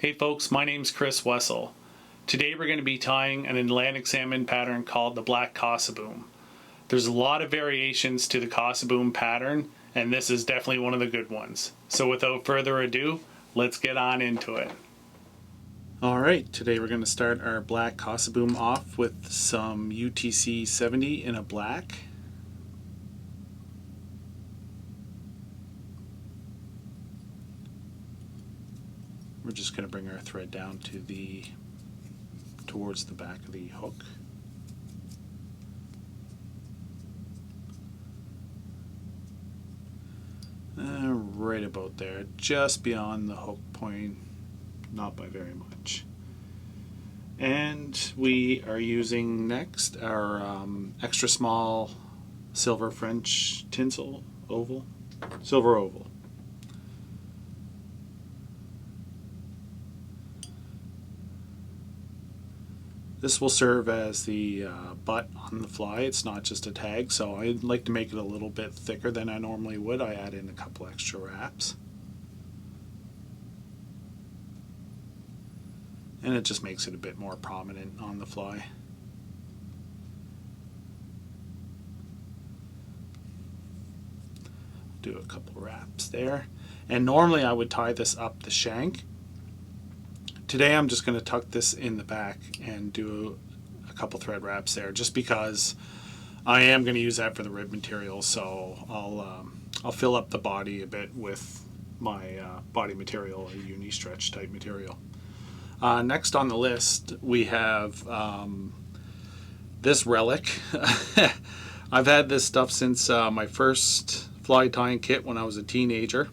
Hey folks, my name's Chris Wessel. Today we're going to be tying an Atlantic salmon pattern called the Black Cosseboom. There's a lot of variations to the Cosseboom pattern, and this is definitely one of the good ones. So without further ado, let's get on into it. Alright, today we're going to start our Black Cosseboom off with some UTC 70 in a black. We're just going to bring our thread down to towards the back of the hook. Right about there, just beyond the hook point, not by very much. And we are using next our extra small silver French tinsel oval, silver oval. This will serve as the butt on the fly. It's not just a tag, so I'd like to make it a little bit thicker than I normally would. I add in a couple extra wraps. And it just makes it a bit more prominent on the fly. Do a couple wraps there. And normally I would tie this up the shank. Today I'm just going to tuck this in the back and do a couple thread wraps there, just because I am going to use that for the rib material. So I'll fill up the body a bit with my body material, a uni stretch type material. Next on the list we have this relic. I've had this stuff since my first fly tying kit when I was a teenager.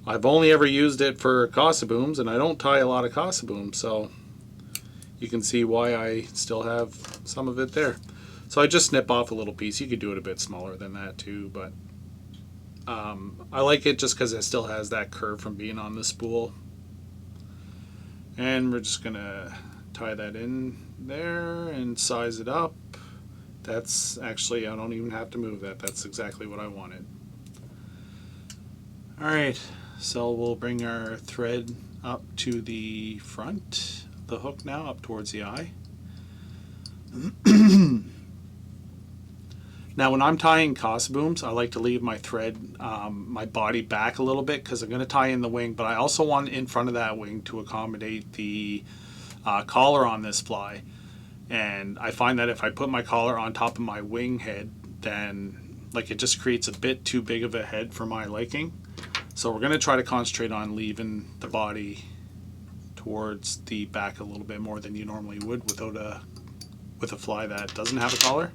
I've only ever used it for Cossebooms, and I don't tie a lot of Cossebooms, so you can see why I still have some of it there. So I just snip off a little piece. You could do it a bit smaller than that too, but I like it just because it still has that curve from being on the spool. And we're just gonna tie that in there and size it up. That's actually, I don't even have to move that. That's exactly what I wanted. All right. So we'll bring our thread up to the front of the hook now, up towards the eye. Now when I'm tying Cossebooms, I like to leave my thread, my body back a little bit, because I'm going to tie in the wing, but I also want in front of that wing to accommodate the collar on this fly. And I find that if I put my collar on top of my wing head, then it just creates a bit too big of a head for my liking. So we're going to try to concentrate on leaving the body towards the back a little bit more than you normally would with a fly that doesn't have a collar.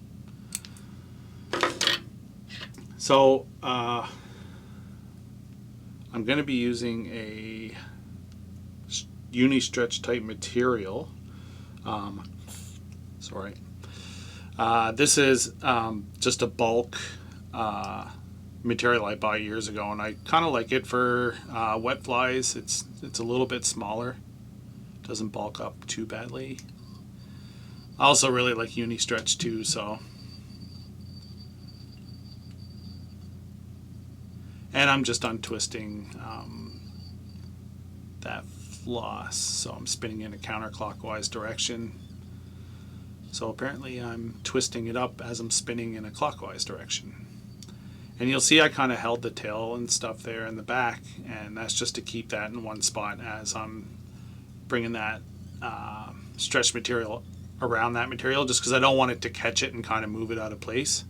So I'm going to be using a uni stretch type material. This is just a bulk material I bought years ago, and I kind of like it for wet flies. It's a little bit smaller, doesn't bulk up too badly. I also really like uni stretch too, so. And I'm just untwisting that floss, so I'm spinning in a counterclockwise direction. So apparently I'm twisting it up as I'm spinning in a clockwise direction. And you'll see I kind of held the tail and stuff there in the back, and that's just to keep that in one spot as I'm bringing that stretch material around that material, just because I don't want it to catch it and kind of move it out of place.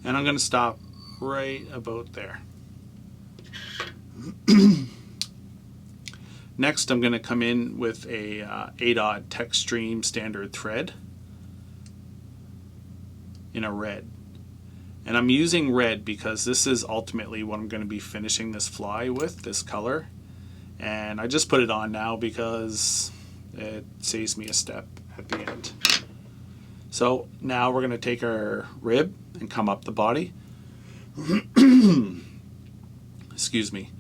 And I'm going to stop right about there. Next I'm going to come in with a 8/0 Textreme standard thread in a red. And I'm using red because this is ultimately what I'm going to be finishing this fly with, this color. And I just put it on now because it saves me a step at the end. So now we're going to take our rib and come up the body. Excuse me.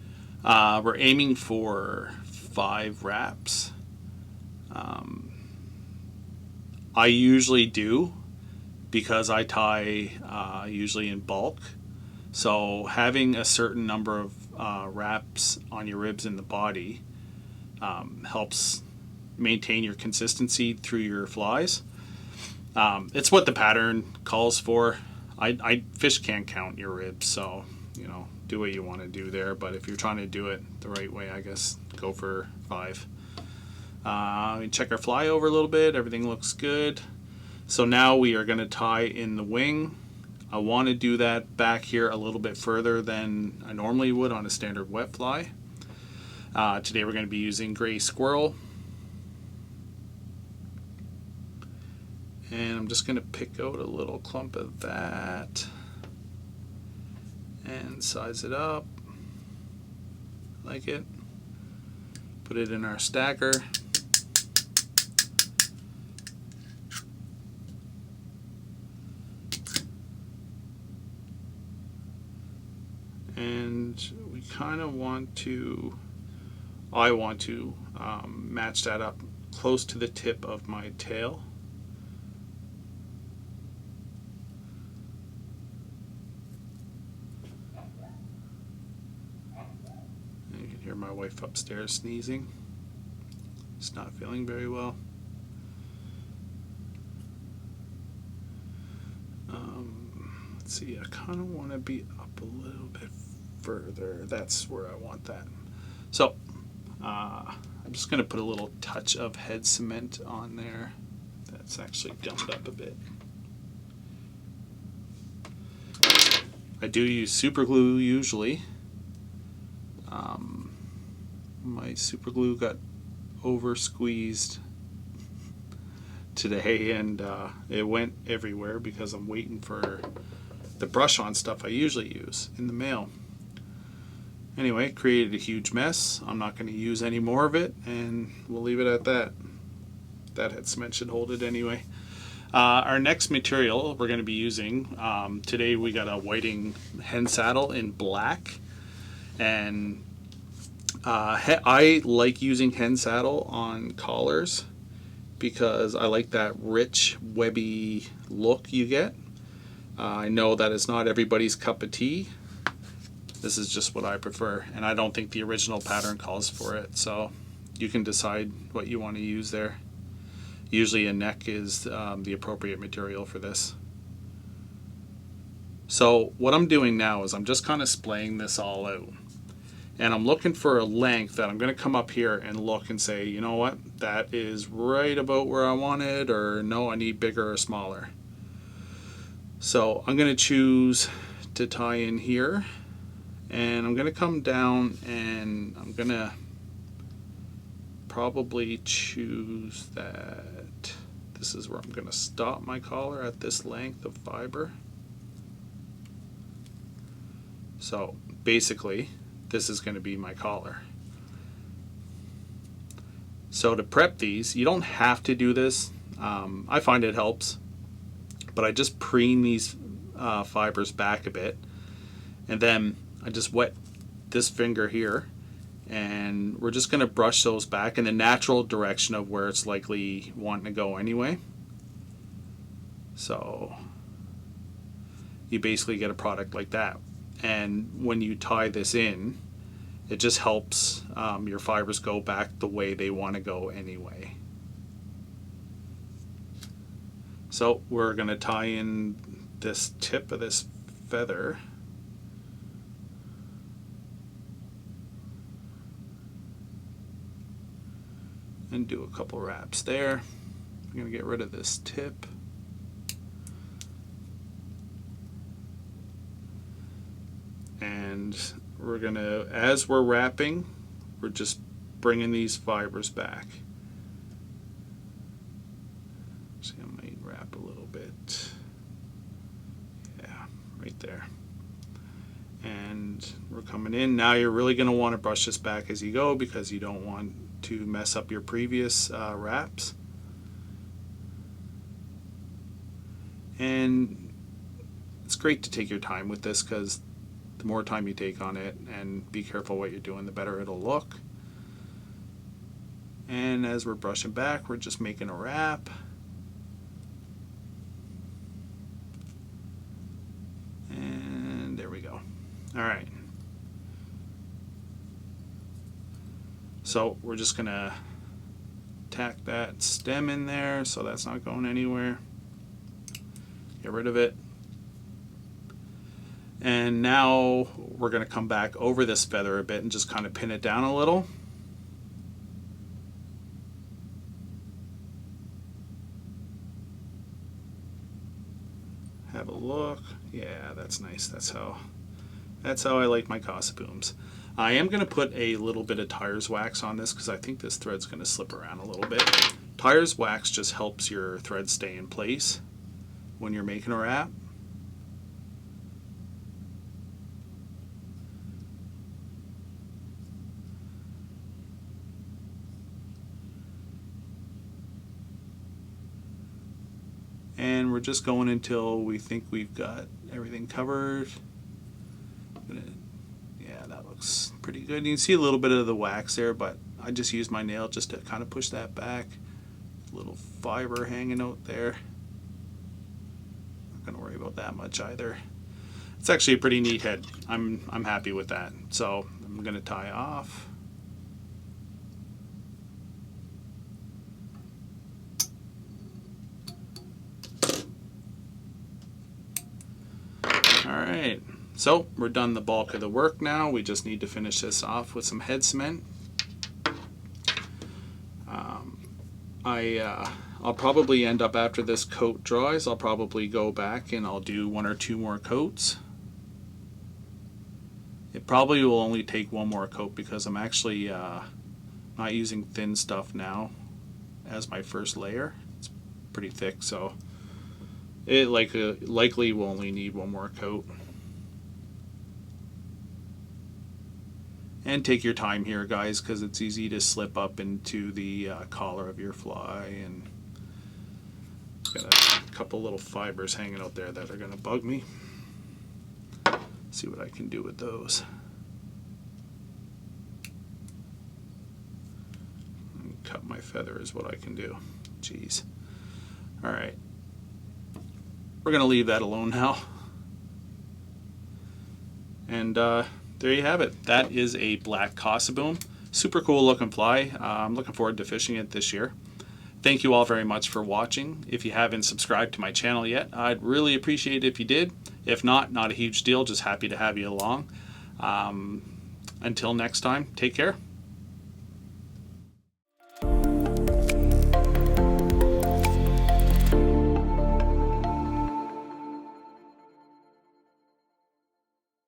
We're aiming for 5 wraps. I usually do, because I tie usually in bulk. So having a certain number of wraps on your ribs in the body helps maintain your consistency through your flies. It's what the pattern calls for. Fish can't count your ribs, so do what you want to do there. But if you're trying to do it the right way, I guess go for 5. We check our fly over a little bit. Everything looks good. So now we are going to tie in the wing. I want to do that back here a little bit further than I normally would on a standard wet fly. Today we're going to be using gray Squirrel. And I'm just going to pick out a little clump of that and size it up like it. Put it in our stacker. And we kind of want to, I want to match that up close to the tip of my tail. And you can hear my wife upstairs sneezing. She's not feeling very well. Let's see, I kind of want to be up a little bit further. That's where I want that. So I'm just going to put a little touch of head cement on there. That's actually gummed up a bit. I do use super glue usually. My super glue got over squeezed today, and it went everywhere because I'm waiting for the brush on stuff I usually use in the mail. Anyway, it created a huge mess. I'm not going to use any more of it, and we'll leave it at that. That head cement should hold it anyway. Our next material we're going to be using, today we got a whiting Hen Saddle in black, and I like using Hen Saddle on collars because I like that rich, webby look you get. I know that it's not everybody's cup of tea. This is just what I prefer, and I don't think the original pattern calls for it, so you can decide what you want to use there. Usually a neck is the appropriate material for this. So what I'm doing now is I'm just kind of splaying this all out, and I'm looking for a length that I'm going to come up here and look and say, you know what, that is right about where I want it, or no, I need bigger or smaller. So I'm going to choose to tie in here, and I'm going to come down, and I'm going to probably choose that this is where I'm going to stop my collar at this length of fiber. So basically this is going to be my collar. So to prep these, you don't have to do this. I find it helps, but I just preen these fibers back a bit, and then I just wet this finger here, and we're just going to brush those back in the natural direction of where it's likely wanting to go anyway. So you basically get a product like that, and when you tie this in, it just helps your fibers go back the way they want to go anyway. So we're going to tie in this tip of this feather. And do a couple wraps there. I'm going to get rid of this tip. And we're going to, as we're wrapping, we're just bringing these fibers back. See, I might wrap a little bit. Yeah, right there. And we're coming in. Now you're really going to want to brush this back as you go because you don't want to mess up your previous wraps. And it's great to take your time with this because the more time you take on it and be careful what you're doing, the better it'll look. And as we're brushing back, we're just making a wrap. And there we go. All right. So we're just gonna tack that stem in there so that's not going anywhere. Get rid of it. And now we're going to come back over this feather a bit and just kind of pin it down a little. Have a look. Yeah, that's nice. That's how I like my Cossebooms. I am going to put a little bit of tires wax on this because I think this thread's going to slip around a little bit. Tires wax just helps your thread stay in place when you're making a wrap. And we're just going until we think we've got everything covered. Yeah, that looks pretty good. You can see a little bit of the wax there, but I just used my nail just to kind of push that back. A little fiber hanging out there. Not gonna worry about that much either. It's actually a pretty neat head. I'm happy with that. So I'm gonna tie off. Alright, so we're done the bulk of the work now. We just need to finish this off with some head cement. I'll probably end up, after this coat dries, I'll probably go back and I'll do 1 or 2 more coats. It probably will only take 1 more coat because I'm actually not using thin stuff now as my first layer. It's pretty thick, so it likely will only need 1 more coat. And take your time here, guys, because it's easy to slip up into the collar of your fly. And got a couple little fibers hanging out there that are going to bug me. See what I can do with those. And cut my feather is what I can do. Jeez. All right. We're going to leave that alone now. And there you have it. That is a Black Cosseboom. Super cool looking fly. I'm looking forward to fishing it this year. Thank you all very much for watching. If you haven't subscribed to my channel yet, I'd really appreciate it if you did. If not a huge deal. Just happy to have you along. Until next time, take care.